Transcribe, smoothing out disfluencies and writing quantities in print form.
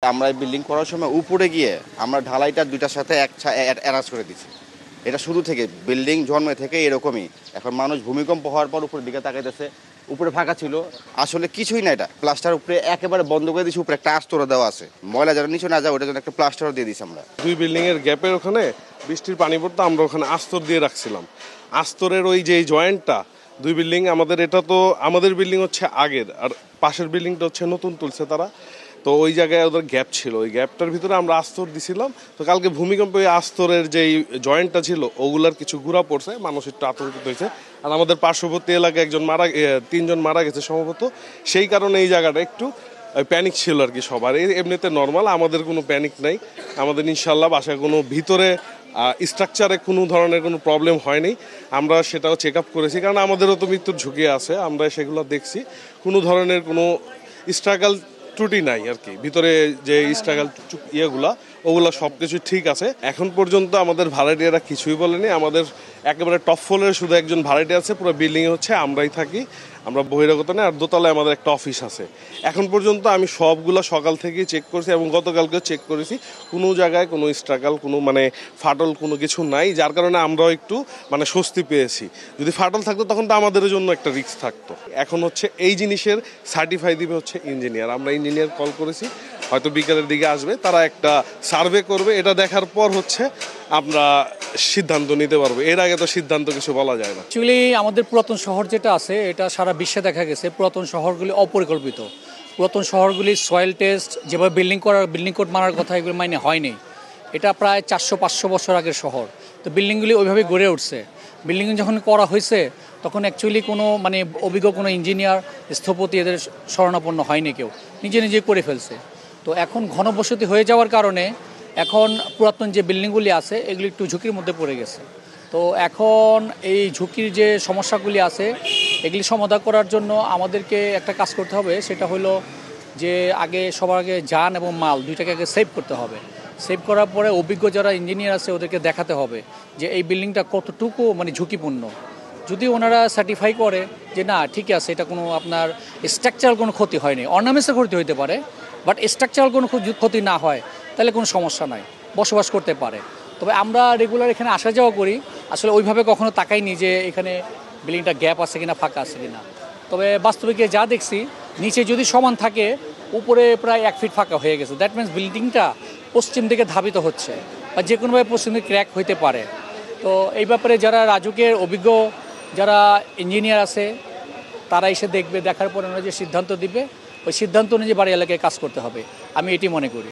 আমরা বিল্ডিং করার সময় উপরে গিয়ে আমরা ঢালাইটা দুইটার সাথে অ্যাটাচ করে দিচ্ছি। এটা শুরু থেকে বিল্ডিং জন্মে থেকে এরকমই। এখন মানুষ ভূমিকম্প হওয়ার পর উপরের দিকে তাকাইতেছে, উপরে ফাঁকা ছিল, আসলে কিছুই না। এটা প্লাস্টার উপরে একেবারে বন্ধ করে দিয়েছি, উপরে একটা আস্তর দেওয়া আছে, ময়লা যেন নিচে না যায় ওটার জন্য একটা প্লাস্টারও দিয়ে দিচ্ছি আমরা। দুই বিল্ডিং এর গ্যাপের ওখানে বৃষ্টির পানি পড়তো, আমরা ওখানে আস্তর দিয়ে রাখছিলাম। আস্তরের ওই যে জয়েন্টটা দুই বিল্ডিং, আমাদের বিল্ডিং হচ্ছে আগের, আর পাশের বিল্ডিংটা হচ্ছে নতুন তুলছে তারা। তো ওই জায়গায় ওদের গ্যাপ ছিল, ওই গ্যাপটার ভিতরে আমরা আস্তর দিছিলাম। তো কালকে ভূমিকম্পে আস্তরের যেই জয়েন্টটা ছিল ওগুলার কিছু গুঁড়া পড়ছে, মানুষ একটু আতঙ্কিত হয়েছে। আর আমাদের পার্শ্ববর্তী এলাকায় তিনজন মারা গেছে সম্ভবত, সেই কারণে এই জায়গাটা একটু প্যানিক ছিল আর কি সবার। এমনিতে নর্মাল, আমাদের কোনো প্যানিক নাই। আমাদের ইনশাল্লাহ বাসায় কোনো ভিতরে স্ট্রাকচারে কোনো ধরনের কোনো প্রবলেম হয়নি। আমরা সেটাও চেক আপ করেছি, কারণ আমাদেরও তো মৃত্যুর ঝুঁকি আছে, আমরা সেগুলো দেখছি। কোনো ধরনের কোনো স্ট্রাগল ত্রুটি নাই আর কি। ভিতরে যে স্ট্রাগল ওগুলা সব কিছু ঠিক আছে। এখন পর্যন্ত আমাদের ভাড়াটিয়ারা কিছুই বলেনি। আমাদের একেবারে টপ ফ্লোরে শুধু একজন ভাড়াটিয়া আছে, পুরো বিল্ডিংয়ে হচ্ছে আমরাই থাকি, আমরা বহিরাগত নেই। আর দোতলায় আমাদের একটা অফিস আছে। এখন পর্যন্ত আমি সবগুলো সকাল থেকেই চেক করেছি এবং গতকালকেও চেক করেছি, কোনো জায়গায় কোনো স্ট্রাগল, কোনো ফাটল কোনো কিছু নাই, যার কারণে আমরাও একটু স্বস্তি পেয়েছি। যদি ফাটল থাকতো তখন তো আমাদের জন্য একটা রিস্ক থাকতো। এখন হচ্ছে এই জিনিসের সার্টিফাই দিবে হচ্ছে ইঞ্জিনিয়ার। আমরা ইঞ্জিনিয়ার কল করেছি, হয়তো বিকেলের দিকে আসবে, তারা একটা সার্ভে করবে। এটা দেখার পর হচ্ছে আমরা সিদ্ধান্ত নিতে পারবো। এর আগে তো সিদ্ধান্ত কিছু বলা যায় না। অ্যাকচুয়ালি আমাদের পুরাতন শহর যেটা আছে, এটা সারা বিশ্বে দেখা গেছে পুরাতন শহরগুলি অপরিকল্পিত। পুরাতন শহরগুলি সয়েল টেস্ট যেভাবে বিল্ডিং কোড মারার কথা, এগুলো হয়নি। এটা প্রায় 400-500 বছর আগের শহর। তো বিল্ডিংগুলি ওইভাবে গড়ে উঠছে। বিল্ডিং যখন করা হয়েছে তখন অ্যাকচুয়ালি কোনো অভিজ্ঞ কোনো ইঞ্জিনিয়ার, স্থপতি এদের শরণাপন্ন হয়নি, কেউ নিজে নিজে করে ফেলছে। তো এখন ঘনবসতি হয়ে যাওয়ার কারণে এখন পুরাতন যে বিল্ডিংগুলি আছে এগুলি একটু ঝুঁকির মধ্যে পড়ে গেছে। তো এখন এই ঝুঁকির যে সমস্যাগুলি আছে এগুলি সমাধান করার জন্য আমাদেরকে একটা কাজ করতে হবে। সেটা হলো যে সবার আগে যান এবং মাল দুইটাকে আগে সেভ করতে হবে। সেভ করার পরে অভিজ্ঞ যারা ইঞ্জিনিয়ার আছে ওদেরকে দেখাতে হবে যে এই বিল্ডিংটা কতটুকু ঝুঁকিপূর্ণ। যদি ওনারা সার্টিফাই করে যে না ঠিক আছে, এটা কোনো আপনার স্ট্রাকচারাল কোনো ক্ষতি হয়নি, অর্নামেন্টসের ক্ষতি হতে পারে, বাট স্ট্রাকচারাল কোনো ক্ষতি না হয়, তাহলে কোনো সমস্যা নাই, বসবাস করতে পারে। তবে আমরা রেগুলার এখানে আসা যাওয়া করি, আসলে ওইভাবে কখনো তাকাইনি যে এখানে বিল্ডিংটা গ্যাপ আছে কিনা, ফাঁকা আছে কিনা। তবে বাস্তবিকে যা দেখছি, নিচে যদি সমান থাকে, উপরে প্রায় 1 ফিট ফাঁকা হয়ে গেছে। দ্যাট মিনস বিল্ডিংটা পশ্চিম দিকে ধাবিত হচ্ছে, বা যে কোনোভাবে পশ্চিম দিকে ক্র্যাক হইতে পারে। তো এই ব্যাপারে যারা রাজুকের অভিজ্ঞ যারা ইঞ্জিনিয়ার আছে তারা এসে দেখবে, দেখার পরে ওনারা যে সিদ্ধান্ত দিবে ওই সিদ্ধান্ত অনুযায়ী বাড়ি এলাকায় কাজ করতে হবে, আমি এটি মনে করি।